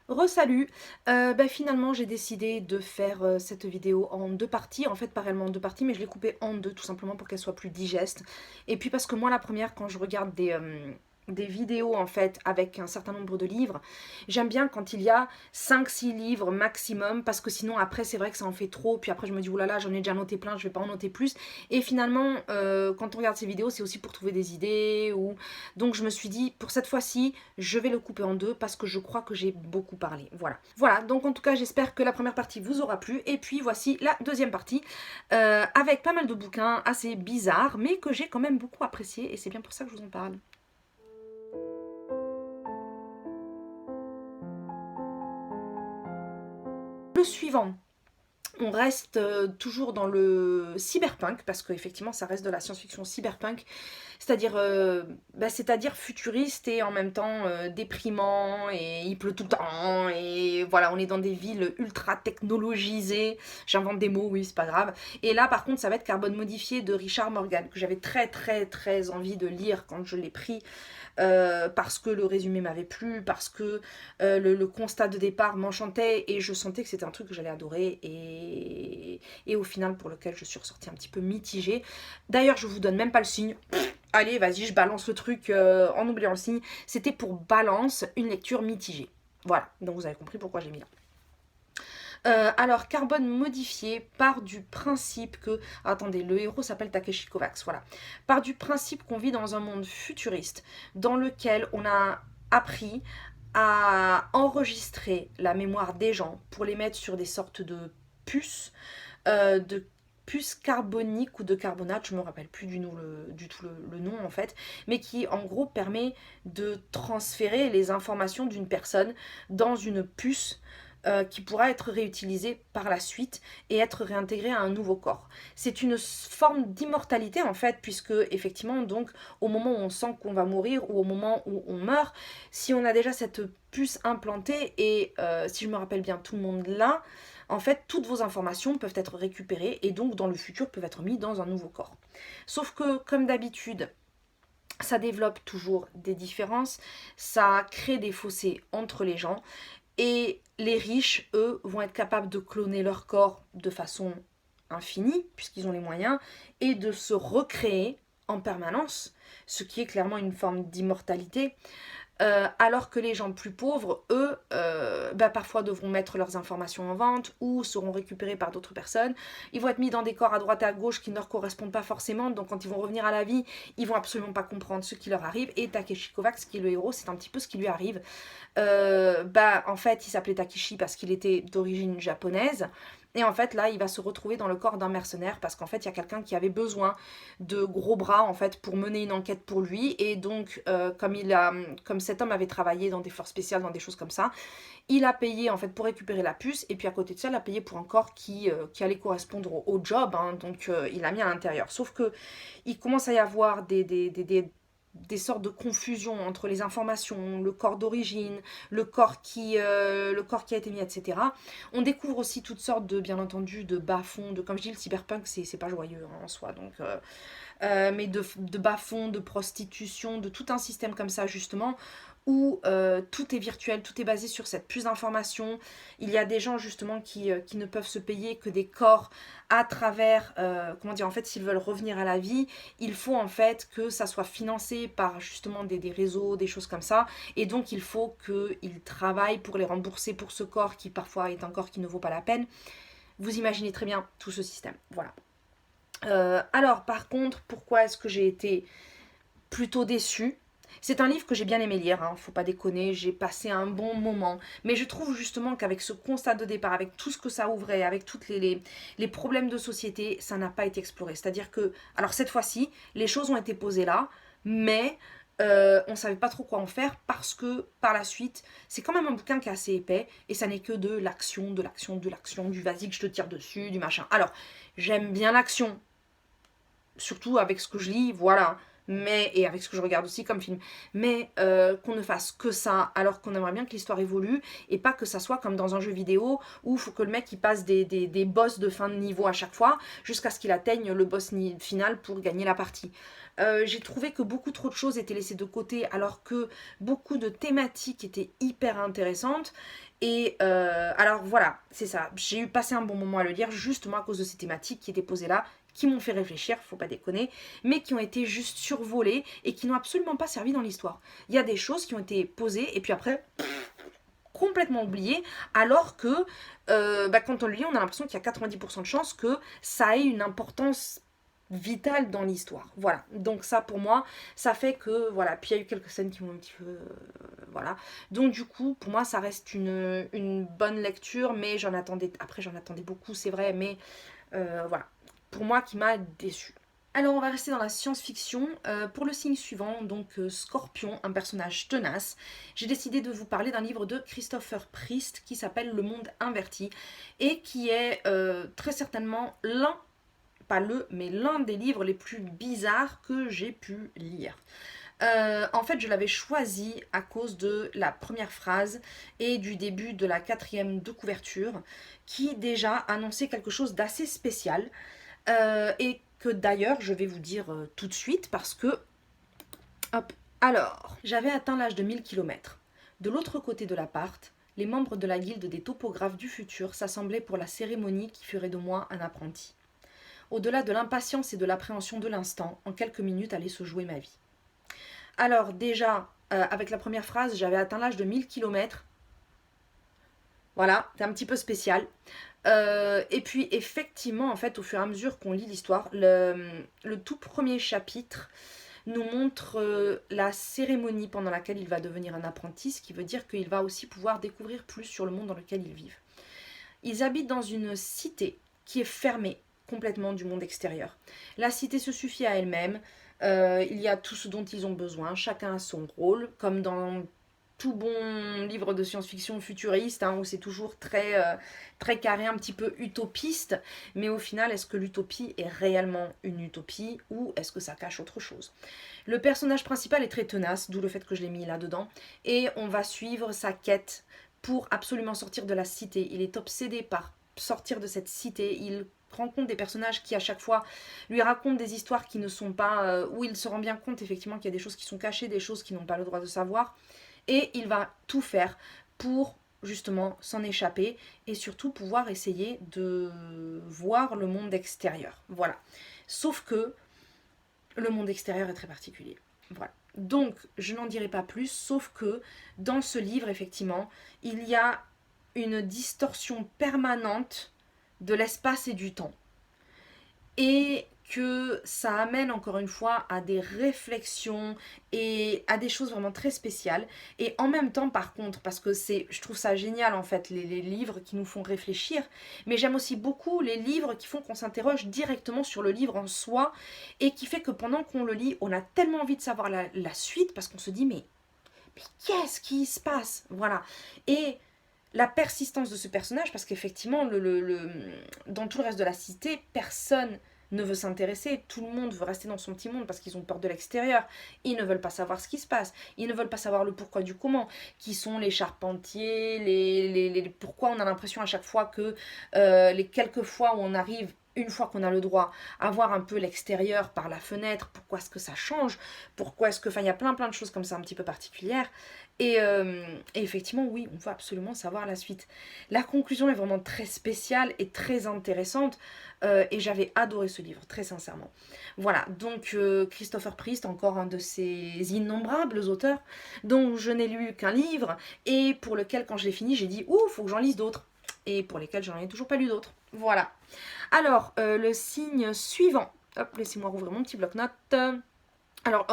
Re-salut. Finalement j'ai décidé de faire cette vidéo en deux parties, en fait pas réellement en deux parties mais je l'ai coupée en deux tout simplement pour qu'elle soit plus digeste. Et puis parce que moi la première quand je regarde des vidéos en fait avec un certain nombre de livres, j'aime bien quand il y a 5 6 livres maximum parce que sinon après c'est vrai que ça en fait trop, puis après je me dis oulala j'en ai déjà noté plein, je vais pas en noter plus. Et finalement quand on regarde ces vidéos c'est aussi pour trouver des idées ou... Donc je me suis dit pour cette fois-ci je vais le couper en deux parce que je crois que j'ai beaucoup parlé. Voilà. Voilà, donc en tout cas, j'espère que la première partie vous aura plu. Et puis voici la deuxième partie avec pas mal de bouquins assez bizarres, mais que j'ai quand même beaucoup apprécié et c'est bien pour ça que je vous en parle. Le suivant, on reste toujours dans le cyberpunk, parce qu'effectivement ça reste de la science-fiction cyberpunk, c'est-à-dire c'est-à-dire futuriste et en même temps déprimant, et il pleut tout le temps, et voilà, on est dans des villes ultra technologisées, j'invente des mots, oui, c'est pas grave. Et là par contre ça va être Carbone modifié de Richard Morgan, que j'avais très très très envie de lire quand je l'ai pris, parce que le résumé m'avait plu, parce que le constat de départ m'enchantait et je sentais que c'était un truc que j'allais adorer et au final pour lequel je suis ressortie un petit peu mitigée. D'ailleurs je vous donne même pas le signe. Allez vas-y je balance le truc en oubliant le signe. C'était pour balance une lecture mitigée. Voilà, donc vous avez compris pourquoi j'ai mis là. Alors, Carbone modifié part du principe que... Attendez, le héros s'appelle Takeshi Kovacs, voilà. Part du principe qu'on vit dans un monde futuriste dans lequel on a appris à enregistrer la mémoire des gens pour les mettre sur des sortes puces, de puces carboniques ou de carbonate, je me rappelle plus du tout le nom en fait, mais qui en gros permet de transférer les informations d'une personne dans une puce qui pourra être réutilisée par la suite et être réintégrée à un nouveau corps. C'est une forme d'immortalité en fait, puisque effectivement donc au moment où on sent qu'on va mourir ou au moment où on meurt, si on a déjà cette puce implantée et si je me rappelle bien tout le monde là, en fait toutes vos informations peuvent être récupérées et donc dans le futur peuvent être mises dans un nouveau corps. Sauf que comme d'habitude, ça développe toujours des différences, ça crée des fossés entre les gens et les riches, eux, vont être capables de cloner leur corps de façon infinie, puisqu'ils ont les moyens, et de se recréer en permanence, ce qui est clairement une forme d'immortalité. Alors que les gens plus pauvres, eux, parfois devront mettre leurs informations en vente ou seront récupérés par d'autres personnes. Ils vont être mis dans des corps à droite et à gauche qui ne leur correspondent pas forcément, donc quand ils vont revenir à la vie, ils vont absolument pas comprendre ce qui leur arrive. Et Takeshi Kovacs, qui est le héros, c'est un petit peu ce qui lui arrive. En fait, il s'appelait Takeshi parce qu'il était d'origine japonaise. Et en fait, là, il va se retrouver dans le corps d'un mercenaire parce qu'en fait, il y a quelqu'un qui avait besoin de gros bras en fait pour mener une enquête pour lui. Et donc, comme cet homme avait travaillé dans des forces spéciales, dans des choses comme ça, il a payé en fait pour récupérer la puce. Et puis à côté de ça, il a payé pour un corps qui allait correspondre au job. Hein, donc, il l'a mis à l'intérieur. Sauf que il commence à y avoir des sortes de confusion entre les informations, le corps d'origine, le corps qui a été mis, etc. On découvre aussi toutes sortes de, bien entendu, de bas-fonds, comme je dis, le cyberpunk, c'est pas joyeux hein, en soi, donc... mais de bas-fonds, de prostitution, de tout un système comme ça justement, où tout est virtuel, tout est basé sur cette puce d'information. Il y a des gens justement qui ne peuvent se payer que des corps à travers, comment dire, en fait s'ils veulent revenir à la vie, il faut en fait que ça soit financé par justement des réseaux, des choses comme ça, et donc il faut qu'ils travaillent pour les rembourser pour ce corps qui parfois est un corps qui ne vaut pas la peine. Vous imaginez très bien tout ce système, voilà. Alors par contre, pourquoi est-ce que j'ai été plutôt déçue? C'est un livre que j'ai bien aimé lire, hein, faut pas déconner, j'ai passé un bon moment. Mais je trouve justement qu'avec ce constat de départ, avec tout ce que ça ouvrait, avec tous les problèmes de société, ça n'a pas été exploré. C'est-à-dire que, alors cette fois-ci, les choses ont été posées là, mais on savait pas trop quoi en faire parce que par la suite, c'est quand même un bouquin qui est assez épais et ça n'est que de l'action, de l'action, de l'action, du vas-y que je te tire dessus, du machin. Alors, j'aime bien l'action, surtout avec ce que je lis, voilà. et avec ce que je regarde aussi comme film, mais qu'on ne fasse que ça, alors qu'on aimerait bien que l'histoire évolue, et pas que ça soit comme dans un jeu vidéo, où il faut que le mec il passe des boss de fin de niveau à chaque fois, jusqu'à ce qu'il atteigne le boss final pour gagner la partie. J'ai trouvé que beaucoup trop de choses étaient laissées de côté, alors que beaucoup de thématiques étaient hyper intéressantes. Et alors voilà, c'est ça. J'ai eu passé un bon moment à le lire, justement à cause de ces thématiques qui étaient posées là, qui m'ont fait réfléchir, faut pas déconner, mais qui ont été juste survolées et qui n'ont absolument pas servi dans l'histoire. Il y a des choses qui ont été posées et puis après complètement oubliées, alors que quand on le lit, on a l'impression qu'il y a 90% de chances que ça ait une importance vitale dans l'histoire. Voilà. Donc ça pour moi, ça fait que voilà. Puis il y a eu quelques scènes qui m'ont un petit peu voilà. Donc du coup, pour moi, ça reste une bonne lecture, mais j'en attendais beaucoup, c'est vrai, mais voilà. Pour moi, qui m'a déçue. Alors on va rester dans la science-fiction. Pour le signe suivant, donc Scorpion, un personnage tenace, j'ai décidé de vous parler d'un livre de Christopher Priest qui s'appelle Le Monde Inverti et qui est très certainement pas mais l'un des livres les plus bizarres que j'ai pu lire. En fait, je l'avais choisi à cause de la première phrase et du début de la quatrième de couverture, qui déjà annonçait quelque chose d'assez spécial, et que d'ailleurs je vais vous dire tout de suite parce que... Hop. Alors, j'avais atteint l'âge de 1000 km. De l'autre côté de l'appart, les membres de la guilde des topographes du futur s'assemblaient pour la cérémonie qui ferait de moi un apprenti. Au-delà de l'impatience et de l'appréhension de l'instant, en quelques minutes allait se jouer ma vie. Alors déjà, avec la première phrase, j'avais atteint l'âge de 1000 km. Voilà, c'est un petit peu spécial. Et puis effectivement, en fait, au fur et à mesure qu'on lit l'histoire, le tout premier chapitre nous montre la cérémonie pendant laquelle il va devenir un apprenti, ce qui veut dire qu'il va aussi pouvoir découvrir plus sur le monde dans lequel ils vivent. Ils habitent dans une cité qui est fermée complètement du monde extérieur. La cité se suffit à elle-même, il y a tout ce dont ils ont besoin, chacun a son rôle, comme dans tout bon livre de science-fiction futuriste, hein, où c'est toujours très carré, un petit peu utopiste, mais au final, est-ce que l'utopie est réellement une utopie ou est-ce que ça cache autre chose? Le personnage principal est très tenace, d'où le fait que je l'ai mis là-dedans, et on va suivre sa quête pour absolument sortir de la cité. Il est obsédé par sortir de cette cité, il rencontre des personnages qui à chaque fois lui racontent des histoires qui ne sont pas, où il se rend bien compte effectivement qu'il y a des choses qui sont cachées, des choses qu'ils n'ont pas le droit de savoir, et il va tout faire pour justement s'en échapper et surtout pouvoir essayer de voir le monde extérieur. Voilà. Sauf que le monde extérieur est très particulier. Voilà. Donc, je n'en dirai pas plus, sauf que dans ce livre, effectivement, il y a une distorsion permanente de l'espace et du temps. Et que ça amène encore une fois à des réflexions et à des choses vraiment très spéciales. Et en même temps, par contre, parce que je trouve ça génial en fait, les livres qui nous font réfléchir, mais j'aime aussi beaucoup les livres qui font qu'on s'interroge directement sur le livre en soi et qui fait que pendant qu'on le lit, on a tellement envie de savoir la suite parce qu'on se dit mais qu'est-ce qui se passe? Voilà. Et la persistance de ce personnage, parce qu'effectivement, dans tout le reste de la cité, personne ne veut s'intéresser, tout le monde veut rester dans son petit monde parce qu'ils ont peur de l'extérieur, ils ne veulent pas savoir ce qui se passe, ils ne veulent pas savoir le pourquoi du comment, qui sont les charpentiers, pourquoi on a l'impression à chaque fois que les quelques fois où on arrive, une fois qu'on a le droit, à voir un peu l'extérieur par la fenêtre, pourquoi est-ce que ça change, pourquoi est-ce que... Enfin, il y a plein de choses comme ça un petit peu particulières. Et effectivement, oui, on veut absolument savoir la suite. La conclusion est vraiment très spéciale et très intéressante. Et j'avais adoré ce livre, très sincèrement. Voilà, donc Christopher Priest, encore un de ces innombrables auteurs, dont je n'ai lu qu'un livre, et pour lequel, quand je l'ai fini, j'ai dit « Ouh, faut que j'en lise d'autres !» Et pour lesquels j'en ai toujours pas lu d'autres. Voilà. Alors, le signe suivant. Hop, laissez-moi rouvrir mon petit bloc-notes. Alors,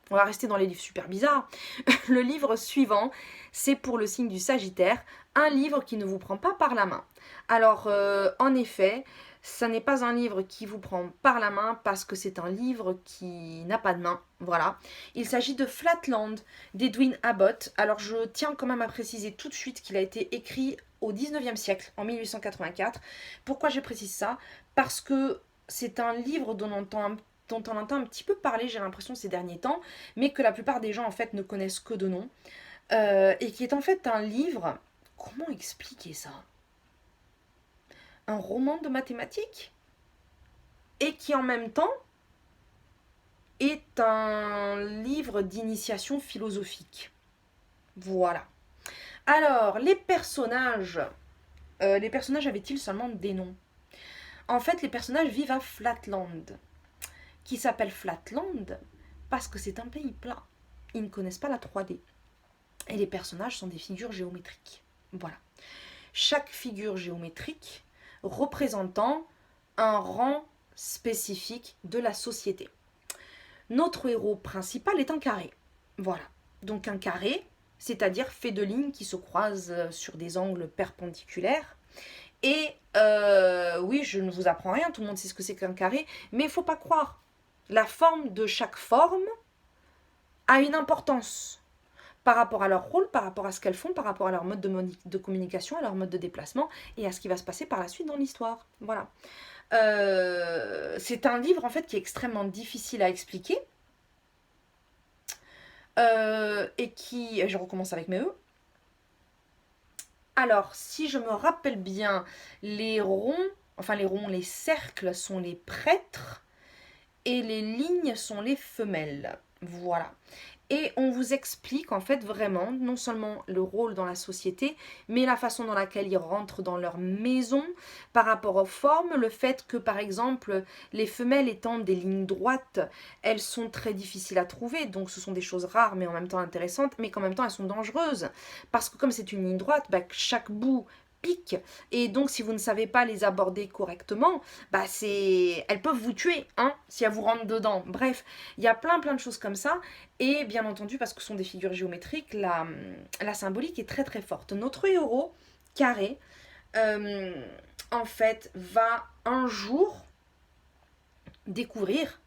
on va rester dans les livres super bizarres. Le livre suivant, c'est pour le signe du Sagittaire, un livre qui ne vous prend pas par la main. Alors, en effet, ça n'est pas un livre qui vous prend par la main parce que c'est un livre qui n'a pas de main. Voilà. Il s'agit de Flatland d'Edwin Abbott. Alors, je tiens quand même à préciser tout de suite qu'il a été écrit au 19e siècle, en 1884. Pourquoi je précise ça? Parce que c'est un livre dont dont on entend un petit peu parler, j'ai l'impression, ces derniers temps, mais que la plupart des gens, en fait, ne connaissent que de nom. Et qui est en fait un livre... Comment expliquer ça? Un roman de mathématiques et qui en même temps est un livre d'initiation philosophique. Voilà. Alors, les personnages avaient-ils seulement des noms? En fait, les personnages vivent à Flatland, qui s'appelle Flatland parce que c'est un pays plat. Ils ne connaissent pas la 3D. Et les personnages sont des figures géométriques. Voilà. Chaque figure géométrique représentant un rang spécifique de la société. Notre héros principal est un carré. Voilà. Donc un carré, c'est-à-dire fait de lignes qui se croisent sur des angles perpendiculaires. Et oui, je ne vous apprends rien, tout le monde sait ce que c'est qu'un carré, mais il ne faut pas croire. La forme de chaque forme a une importance par rapport à leur rôle, par rapport à ce qu'elles font, par rapport à leur mode de communication, à leur mode de déplacement et à ce qui va se passer par la suite dans l'histoire. Voilà. C'est un livre en fait qui est extrêmement difficile à expliquer et qui... Je recommence avec mes E. Alors, si je me rappelle bien, les ronds, les cercles sont les prêtres et les lignes sont les femelles. Voilà. Et on vous explique en fait vraiment non seulement le rôle dans la société, mais la façon dans laquelle ils rentrent dans leur maison par rapport aux formes, le fait que par exemple les femelles étant des lignes droites, elles sont très difficiles à trouver, donc ce sont des choses rares mais en même temps intéressantes, mais qu'en même temps elles sont dangereuses, parce que comme c'est une ligne droite, chaque bout pique, et donc si vous ne savez pas les aborder correctement, elles peuvent vous tuer, hein, si elles vous rentrent dedans. Bref, il y a plein de choses comme ça, et bien entendu, parce que ce sont des figures géométriques, la symbolique est très très forte. Notre héros, carré, en fait, va un jour découvrir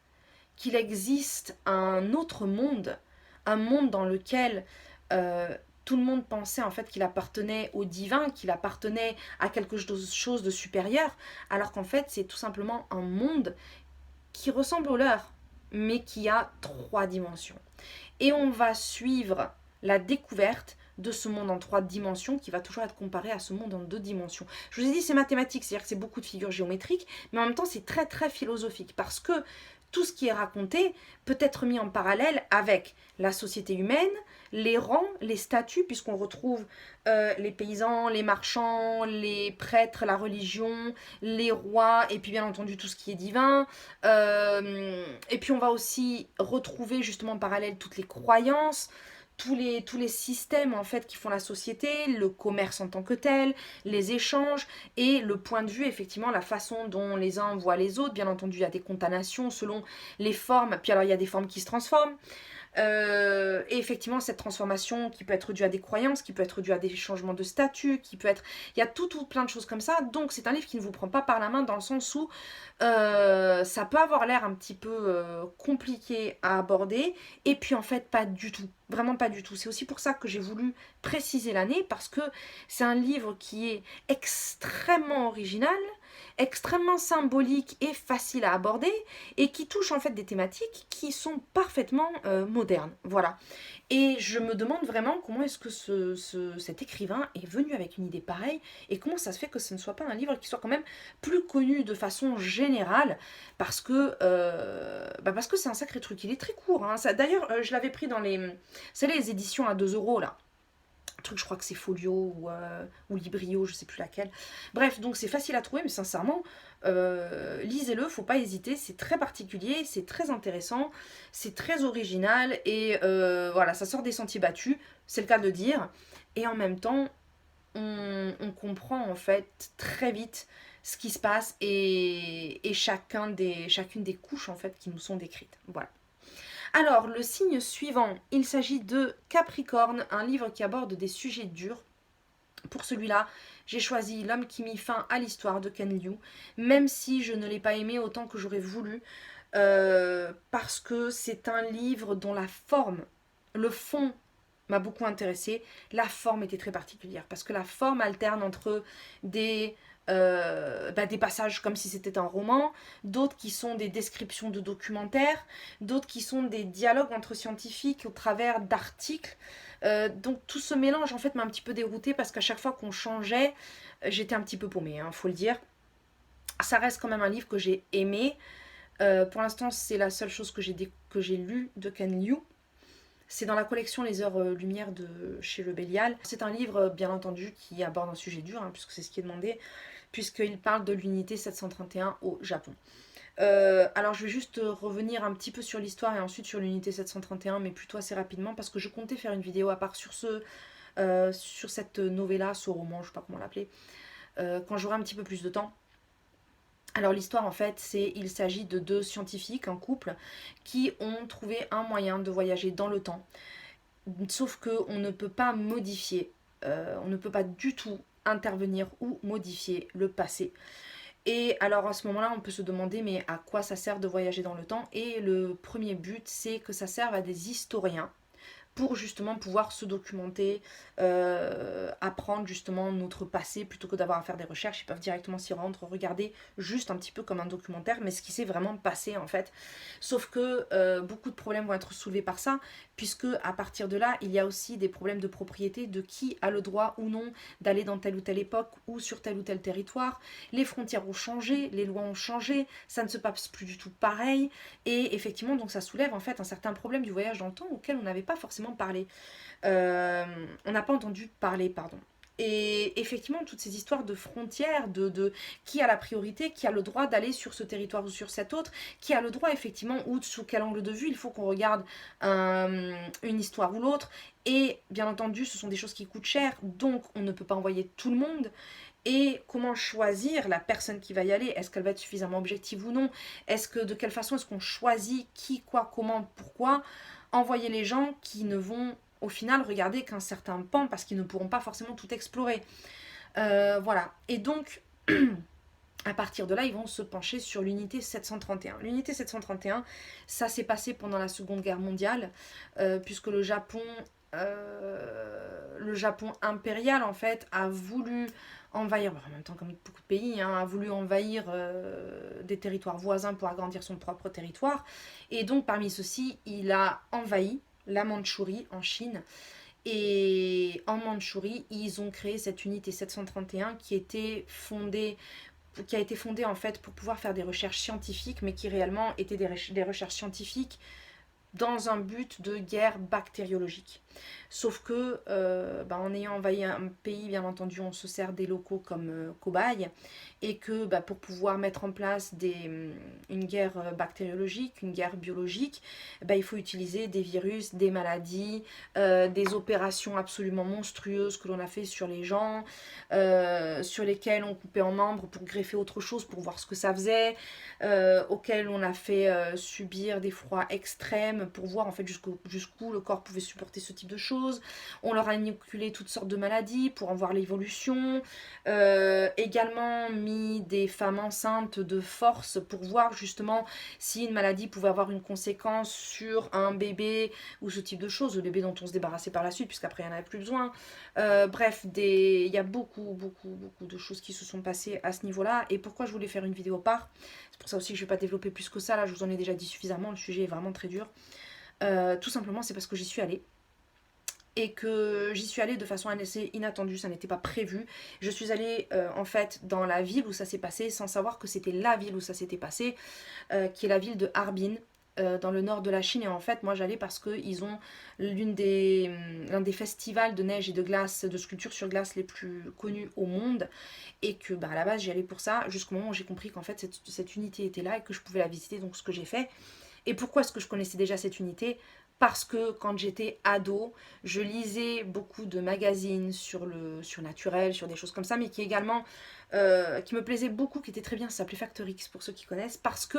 qu'il existe un autre monde, un monde dans lequel tout le monde pensait en fait qu'il appartenait au divin, qu'il appartenait à quelque chose de supérieur, alors qu'en fait c'est tout simplement un monde qui ressemble au leur, mais qui a 3 dimensions. Et on va suivre la découverte de ce monde en 3 dimensions qui va toujours être comparé à ce monde en 2 dimensions. Je vous ai dit c'est mathématique, c'est-à-dire que c'est beaucoup de figures géométriques, mais en même temps c'est très très philosophique parce que tout ce qui est raconté peut être mis en parallèle avec la société humaine, les rangs, les statuts, puisqu'on retrouve les paysans, les marchands, les prêtres, la religion, les rois, et puis bien entendu tout ce qui est divin. Et puis on va aussi retrouver justement en parallèle toutes les croyances, tous les systèmes en fait qui font la société, le commerce en tant que tel, les échanges et le point de vue, effectivement, la façon dont les uns voient les autres. Bien entendu, il y a des condamnations selon les formes, puis alors il y a des formes qui se transforment. Et effectivement, cette transformation qui peut être due à des croyances, qui peut être due à des changements de statut, qui peut être... Il y a tout plein de choses comme ça. Donc, c'est un livre qui ne vous prend pas par la main dans le sens où ça peut avoir l'air un petit peu compliqué à aborder. Et puis, en fait, pas du tout. Vraiment pas du tout. C'est aussi pour ça que j'ai voulu préciser l'année, parce que c'est un livre qui est extrêmement original, extrêmement symbolique et facile à aborder, et qui touche en fait des thématiques qui sont parfaitement modernes. Voilà. Et je me demande vraiment comment est-ce que cet écrivain est venu avec une idée pareille, et comment ça se fait que ce ne soit pas un livre qui soit quand même plus connu de façon générale, parce que c'est un sacré truc. Il est très court. Hein. D'ailleurs, je l'avais pris dans les éditions à 2 € là. Truc, je crois que c'est Folio ou Librio, je sais plus laquelle. Bref, donc c'est facile à trouver, mais sincèrement, lisez-le, faut pas hésiter, c'est très particulier, c'est très intéressant, c'est très original, et voilà, ça sort des sentiers battus, c'est le cas de le dire, et en même temps, on comprend en fait très vite ce qui se passe, et chacune des couches en fait qui nous sont décrites. Voilà. Alors, le signe suivant, il s'agit de Capricorne, un livre qui aborde des sujets durs. Pour celui-là, j'ai choisi L'homme qui mit fin à l'histoire de Ken Liu, même si je ne l'ai pas aimé autant que j'aurais voulu, parce que c'est un livre dont la forme, le fond m'a beaucoup intéressée. La forme était très particulière, parce que la forme alterne entre des des passages comme si c'était un roman, d'autres qui sont des descriptions de documentaires, d'autres qui sont des dialogues entre scientifiques au travers d'articles. Donc tout ce mélange en fait m'a un petit peu déroutée parce qu'à chaque fois qu'on changeait, j'étais un petit peu paumée, hein, faut le dire. Ça reste quand même un livre que j'ai aimé. Pour l'instant, c'est la seule chose que j'ai lue de Ken Liu. C'est dans la collection Les Heures Lumière de chez Le Bélial. C'est un livre, bien entendu, qui aborde un sujet dur, hein, puisque c'est ce qui est demandé, puisqu'il parle de l'unité 731 au Japon. Alors je vais juste revenir un petit peu sur l'histoire et ensuite sur l'unité 731, mais plutôt assez rapidement, parce que je comptais faire une vidéo à part sur cette novella, ce roman, je sais pas comment l'appeler, quand j'aurai un petit peu plus de temps. Alors l'histoire en fait, il s'agit de deux scientifiques, un couple, qui ont trouvé un moyen de voyager dans le temps. Sauf qu'on ne peut pas modifier, on ne peut pas du tout intervenir ou modifier le passé. Et alors à ce moment-là, on peut se demander mais à quoi ça sert de voyager dans le temps? Et le premier but, c'est que ça serve à des historiens pour justement pouvoir se documenter, apprendre justement notre passé plutôt que d'avoir à faire des recherches. Ils peuvent directement s'y rendre, regarder juste un petit peu comme un documentaire, mais ce qui s'est vraiment passé en fait. Sauf que beaucoup de problèmes vont être soulevés par ça, puisque à partir de là, il y a aussi des problèmes de propriété, de qui a le droit ou non d'aller dans telle ou telle époque ou sur tel ou tel territoire. Les frontières ont changé, les lois ont changé, ça ne se passe plus du tout pareil, et effectivement donc ça soulève en fait un certain problème du voyage dans le temps auquel on n'avait pas forcément parlé. On n'a pas entendu parler, pardon. Et effectivement, toutes ces histoires de frontières, de qui a la priorité, qui a le droit d'aller sur ce territoire ou sur cet autre, qui a le droit effectivement, ou sous quel angle de vue, il faut qu'on regarde une histoire ou l'autre. Et bien entendu, ce sont des choses qui coûtent cher, donc on ne peut pas envoyer tout le monde. Et comment choisir la personne qui va y aller? Est-ce qu'elle va être suffisamment objective ou non? Est-ce que de quelle façon est-ce qu'on choisit qui, quoi, comment, pourquoi? Envoyer les gens qui ne vont au final regarder qu'un certain pan parce qu'ils ne pourront pas forcément tout explorer. Voilà. Et donc, à partir de là, ils vont se pencher sur l'unité 731. L'unité 731, ça s'est passé pendant la Seconde Guerre mondiale, puisque le Japon impérial, en fait, a voulu envahir, en même temps comme beaucoup de pays, hein, a voulu envahir des territoires voisins pour agrandir son propre territoire. Et donc, parmi ceux-ci, il a envahi la Mandchourie en Chine. Et en Mandchourie, ils ont créé cette unité 731 qui a été fondée en fait pour pouvoir faire des recherches scientifiques, mais qui réellement étaient des recherches scientifiques dans un but de guerre bactériologique. Sauf que, en ayant envahi un pays, bien entendu, on se sert des locaux comme cobayes, et que pour pouvoir mettre en place une guerre bactériologique, une guerre biologique, il faut utiliser des virus, des maladies, des opérations absolument monstrueuses que l'on a fait sur les gens, sur lesquelles on coupait en membres pour greffer autre chose, pour voir ce que ça faisait, auxquelles on a fait subir des froids extrêmes pour voir en fait jusqu'où le corps pouvait supporter ce type de choses. On leur a inoculé toutes sortes de maladies pour en voir l'évolution. Également mis des femmes enceintes de force pour voir justement si une maladie pouvait avoir une conséquence sur un bébé ou ce type de choses, le bébé dont on se débarrassait par la suite puisqu'après il n'y en avait plus besoin. Bref, il y a beaucoup de choses qui se sont passées à ce niveau-là. Et pourquoi je voulais faire une vidéo part, c'est pour ça aussi que je ne vais pas développer plus que ça, là je vous en ai déjà dit suffisamment, le sujet est vraiment très dur. Tout simplement c'est parce que j'y suis allée. Et que j'y suis allée de façon assez inattendue, ça n'était pas prévu. Je suis allée en fait dans la ville où ça s'est passé sans savoir que c'était la ville où ça s'était passé, qui est la ville de Harbin, dans le nord de la Chine. Et en fait moi j'allais parce qu'ils ont l'un des festivals de neige et de glace, de sculpture sur glace les plus connus au monde, et que à la base j'y allais pour ça, jusqu'au moment où j'ai compris qu'en fait cette unité était là et que je pouvais la visiter, donc ce que j'ai fait. Et pourquoi est-ce que je connaissais déjà cette unité? Parce que quand j'étais ado, je lisais beaucoup de magazines sur le surnaturel, sur des choses comme ça, mais qui également, qui me plaisaient beaucoup, qui étaient très bien, ça s'appelait Factor X pour ceux qui connaissent, parce que,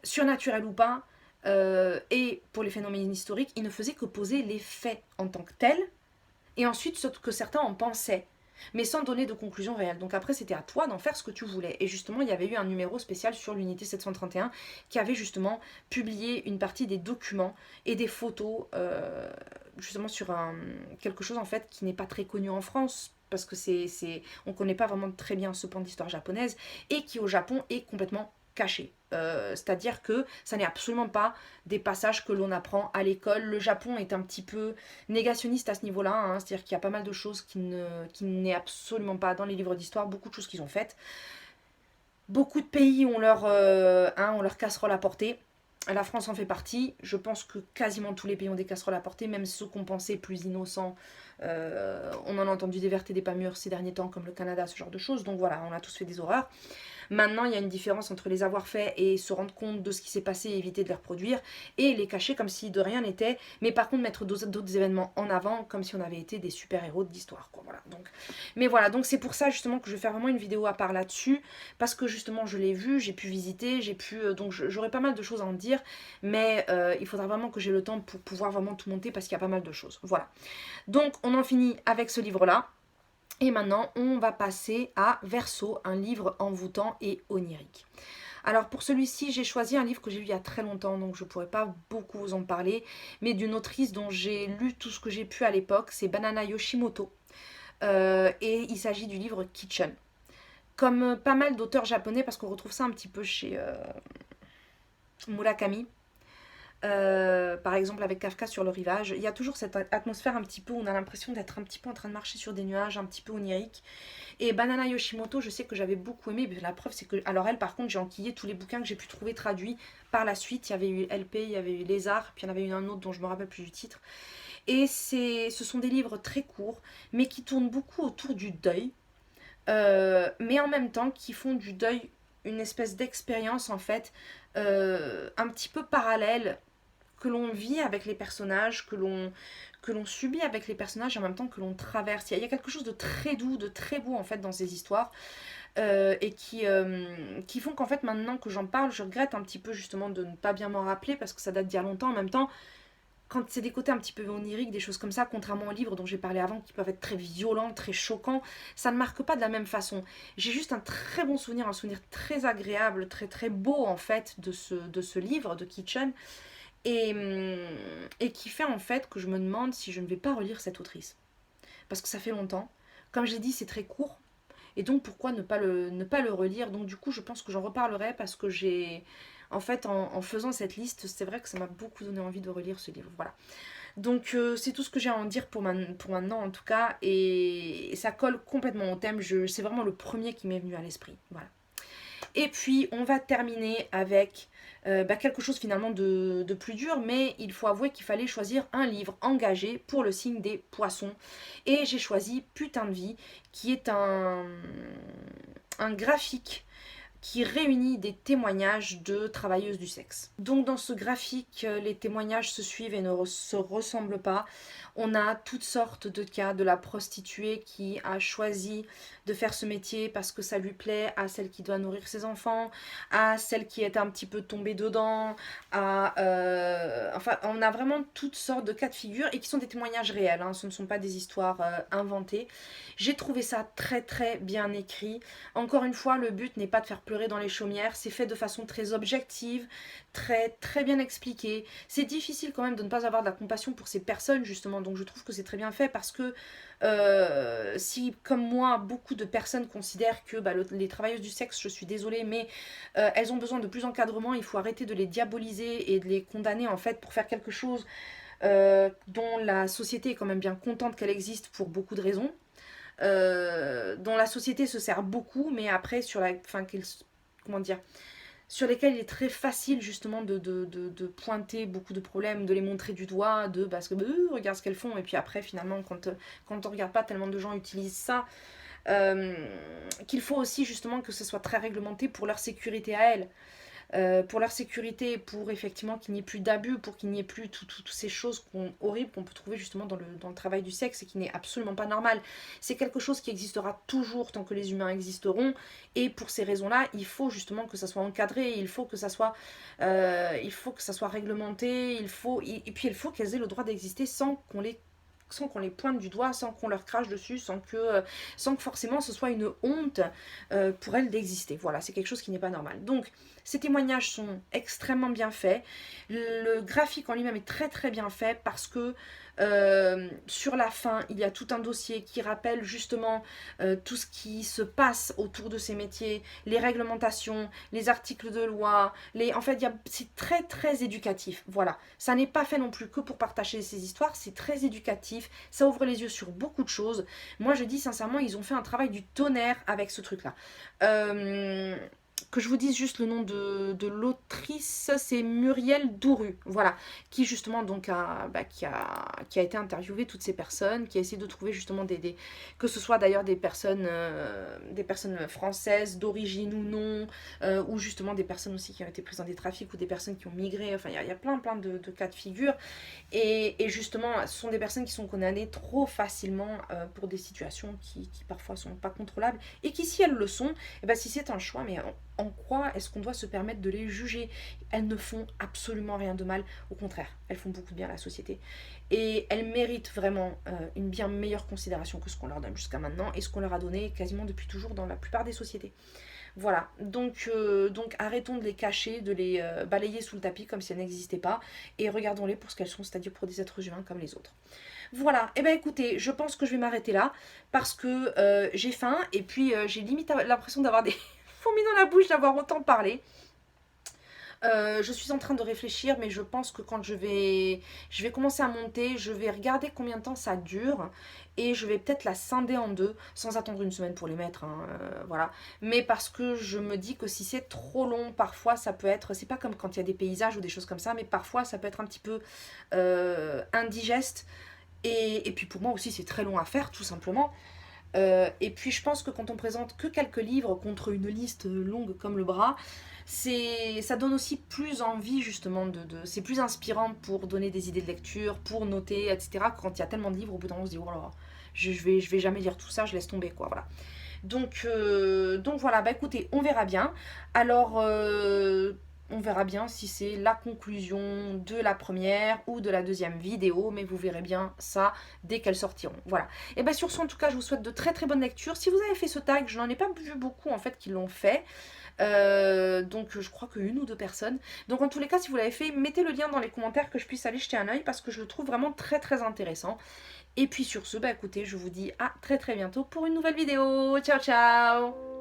surnaturel ou pas, et pour les phénomènes historiques, ils ne faisaient que poser les faits en tant que tels, et ensuite ce que certains en pensaient, mais sans donner de conclusion réelle. Donc après, c'était à toi d'en faire ce que tu voulais. Et justement, il y avait eu un numéro spécial sur l'unité 731 qui avait justement publié une partie des documents et des photos, justement sur quelque chose en fait qui n'est pas très connu en France, parce que on ne connaît pas vraiment très bien ce pan d'histoire japonaise, et qui au Japon est complètement caché. C'est-à-dire que ça n'est absolument pas des passages que l'on apprend à l'école. Le Japon est un petit peu négationniste à ce niveau-là, hein, c'est-à-dire qu'il y a pas mal de choses qui n'est absolument pas dans les livres d'histoire, beaucoup de choses qu'ils ont faites. Beaucoup de pays ont leur casserole à porter. La France en fait partie. Je pense que quasiment tous les pays ont des casseroles à porter, même ceux qu'on pensait plus innocents. On en a entendu des vertes et des pas mûres ces derniers temps, comme le Canada, ce genre de choses. Donc voilà, on a tous fait des horreurs. Maintenant, il y a une différence entre les avoir faits et se rendre compte de ce qui s'est passé et éviter de les reproduire, et les cacher comme si de rien n'était, mais par contre mettre d'autres événements en avant comme si on avait été des super-héros de l'histoire. Voilà. Mais voilà, donc c'est pour ça justement que je vais faire vraiment une vidéo à part là-dessus, parce que justement je l'ai vu, j'ai pu visiter, donc j'aurai pas mal de choses à en dire, mais il faudra vraiment que j'ai le temps pour pouvoir vraiment tout monter, parce qu'il y a pas mal de choses. Voilà. Donc on en finit avec ce livre-là. Et maintenant, on va passer à Verseau, un livre envoûtant et onirique. Alors pour celui-ci, j'ai choisi un livre que j'ai lu il y a très longtemps, donc je ne pourrais pas beaucoup vous en parler, mais d'une autrice dont j'ai lu tout ce que j'ai pu à l'époque, c'est Banana Yoshimoto. Et il s'agit du livre Kitchen. Comme pas mal d'auteurs japonais, parce qu'on retrouve ça un petit peu chez Murakami, par exemple avec Kafka sur le rivage, il y a toujours cette atmosphère un petit peu où on a l'impression d'être un petit peu en train de marcher sur des nuages, un petit peu onirique. Et Banana Yoshimoto, je sais que j'avais beaucoup aimé, mais la preuve c'est que, alors elle par contre, j'ai enquillé tous les bouquins que j'ai pu trouver traduits par la suite. Il y avait eu LP, il y avait eu Lézard, puis il y en avait eu un autre dont je me rappelle plus du titre. Et ce sont des livres très courts, mais qui tournent beaucoup autour du deuil, mais en même temps qui font du deuil une espèce d'expérience en fait, un petit peu parallèle, que l'on vit avec les personnages, que l'on subit avec les personnages, et en même temps que l'on traverse. Il y a quelque chose de très doux, de très beau en fait dans ces histoires, et qui font qu'en fait maintenant que j'en parle, je regrette un petit peu justement de ne pas bien m'en rappeler, parce que ça date d'il y a longtemps. En même temps, quand c'est des côtés un petit peu oniriques, des choses comme ça, contrairement aux livres dont j'ai parlé avant, qui peuvent être très violents, très choquants, ça ne marque pas de la même façon. J'ai juste un très bon souvenir, un souvenir très agréable, très très beau en fait de ce livre, de Kitchen, et qui fait en fait que je me demande si je ne vais pas relire cette autrice. Parce que ça fait longtemps. Comme j'ai dit, c'est très court. Et donc pourquoi ne pas le relire. Donc du coup, je pense que j'en reparlerai, parce que j'ai... En fait, en faisant cette liste, c'est vrai que ça m'a beaucoup donné envie de relire ce livre. Voilà. Donc c'est tout ce que j'ai à en dire pour maintenant en tout cas. Et ça colle complètement au thème. C'est vraiment le premier qui m'est venu à l'esprit. Voilà. Et puis on va terminer avec quelque chose finalement de plus dur, mais il faut avouer qu'il fallait choisir un livre engagé pour le signe des poissons. Et j'ai choisi Putain de vie, qui est un graphique qui réunit des témoignages de travailleuses du sexe. Donc dans ce graphique, les témoignages se suivent et ne se ressemblent pas. On a toutes sortes de cas, de la prostituée qui a choisi de faire ce métier parce que ça lui plaît, à celle qui doit nourrir ses enfants, à celle qui est un petit peu tombée dedans, enfin on a vraiment toutes sortes de cas de figure, et qui sont des témoignages réels, hein, ce ne sont pas des histoires inventées. J'ai trouvé ça très très bien écrit. Encore une fois, le but n'est pas de faire pleurer dans les chaumières, c'est fait de façon très objective, très très bien expliqué. C'est difficile quand même de ne pas avoir de la compassion pour ces personnes justement, donc je trouve que c'est très bien fait, parce que si comme moi beaucoup de personnes considèrent que les travailleuses du sexe, je suis désolée, mais elles ont besoin de plus d'encadrement, il faut arrêter de les diaboliser et de les condamner en fait pour faire quelque chose dont la société est quand même bien contente qu'elle existe pour beaucoup de raisons. Dont la société se sert beaucoup, mais après comment dire, sur lesquels il est très facile justement de pointer beaucoup de problèmes, de les montrer du doigt, parce que regarde ce qu'elles font, et puis après finalement quand on regarde pas, tellement de gens utilisent ça, qu'il faut aussi justement que ce soit très réglementé pour leur sécurité à elles. Pour leur sécurité, pour effectivement qu'il n'y ait plus d'abus, pour qu'il n'y ait plus toutes ces choses horribles qu'on peut trouver justement dans le travail du sexe, et qui n'est absolument pas normal. C'est quelque chose qui existera toujours tant que les humains existeront, et pour ces raisons-là, il faut justement que ça soit encadré, il faut que ça soit réglementé, et puis il faut qu'elles aient le droit d'exister sans qu'on les pointe du doigt, sans qu'on leur crache dessus, sans que forcément ce soit une honte pour elles d'exister. Voilà, c'est quelque chose qui n'est pas normal. Donc, ces témoignages sont extrêmement bien faits. Le graphique en lui-même est très très bien fait, parce que Sur la fin, il y a tout un dossier qui rappelle justement tout ce qui se passe autour de ces métiers, les réglementations, les articles de loi, en fait, c'est très très éducatif. Voilà, ça n'est pas fait non plus que pour partager ces histoires, c'est très éducatif, ça ouvre les yeux sur beaucoup de choses. Moi, je dis sincèrement, ils ont fait un travail du tonnerre avec ce truc-là. Que je vous dise juste le nom de l'autrice, c'est Muriel Douru, voilà, qui justement donc qui a été interviewé toutes ces personnes, qui a essayé de trouver justement que ce soit d'ailleurs des personnes françaises d'origine ou non, ou justement des personnes aussi qui ont été prises dans des trafics ou des personnes qui ont migré, enfin il y a plein de cas de figure, et justement ce sont des personnes qui sont condamnées trop facilement pour des situations qui parfois sont pas contrôlables, et qui si elles le sont, et ben si c'est un choix, mais en quoi est-ce qu'on doit se permettre de les juger? Elles ne font absolument rien de mal, au contraire, elles font beaucoup de bien à la société. Et elles méritent vraiment une bien meilleure considération que ce qu'on leur donne jusqu'à maintenant, et ce qu'on leur a donné quasiment depuis toujours dans la plupart des sociétés. Voilà, donc arrêtons de les cacher, de les balayer sous le tapis comme si elles n'existaient pas, et regardons-les pour ce qu'elles sont, c'est-à-dire pour des êtres humains comme les autres. Voilà, et ben écoutez, je pense que je vais m'arrêter là, parce que j'ai faim, et puis j'ai limite l'impression d'avoir des fourmis dans la bouche d'avoir autant parlé. Je suis en train de réfléchir, mais je pense que quand je vais commencer à monter, je vais regarder combien de temps ça dure, et je vais peut-être la scinder en deux, sans attendre une semaine pour les mettre, hein, voilà. Mais parce que je me dis que si c'est trop long, parfois ça peut être, c'est pas comme quand il y a des paysages ou des choses comme ça, mais parfois ça peut être un petit peu indigeste, et puis pour moi aussi c'est très long à faire, tout simplement. Et puis je pense que quand on présente que quelques livres contre une liste longue comme le bras, ça donne aussi plus envie justement c'est plus inspirant pour donner des idées de lecture, pour noter, etc. Quand il y a tellement de livres, au bout d'un moment on se dit oh là là, je vais jamais lire tout ça, je laisse tomber quoi, voilà. Donc voilà, bah écoutez, on verra bien. Alors on verra bien si c'est la conclusion de la première ou de la deuxième vidéo, mais vous verrez bien ça dès qu'elles sortiront. Voilà. Et bien sur ce, en tout cas, je vous souhaite de très très bonnes lectures. Si vous avez fait ce tag, je n'en ai pas vu beaucoup en fait qui l'ont fait. Donc je crois qu'une ou deux personnes. Donc en tous les cas, si vous l'avez fait, mettez le lien dans les commentaires que je puisse aller jeter un oeil parce que je le trouve vraiment très très intéressant. Et puis sur ce, bah écoutez, je vous dis à très très bientôt pour une nouvelle vidéo. Ciao ciao!